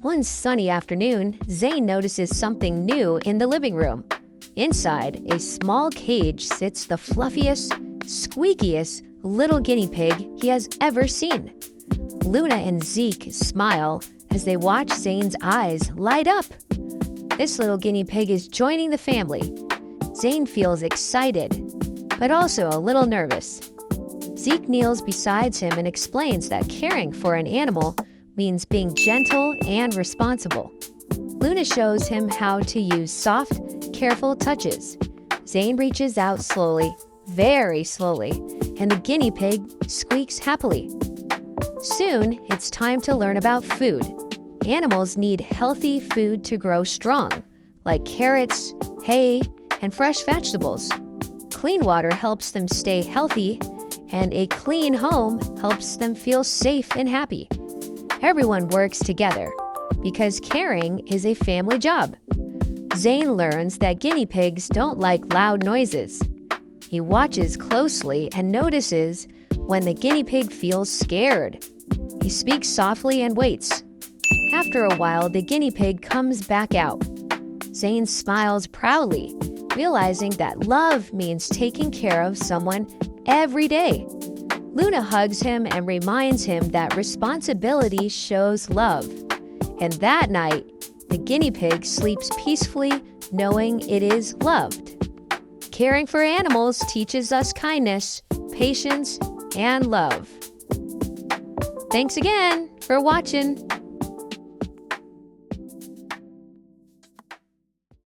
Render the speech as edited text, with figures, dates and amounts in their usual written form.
One sunny afternoon, Zayne notices something new in the living room. Inside a small cage sits the fluffiest, squeakiest little guinea pig he has ever seen. Luna and Zeke smile as they watch Zayne's eyes light up. This little guinea pig is joining the family. Zayne feels excited, but also a little nervous. Zeke kneels beside him and explains that caring for an animal means being gentle and responsible. Luna shows him how to use soft, careful touches. Zayne reaches out slowly, very slowly, and the guinea pig squeaks happily. Soon, it's time to learn about food. Animals need healthy food to grow strong, like carrots, hay, and fresh vegetables. Clean water helps them stay healthy, and a clean home helps them feel safe and happy. Everyone works together because caring is a family job. Zayne learns that guinea pigs don't like loud noises. He watches closely and notices when the guinea pig feels scared. He speaks softly and waits. After a while, the guinea pig comes back out. Zayne smiles proudly, realizing that love means taking care of someone every day. Luna hugs him and reminds him that responsibility shows love. And that night, the guinea pig sleeps peacefully, knowing it is loved. Caring for animals teaches us kindness, patience, and love. Thanks again for watching.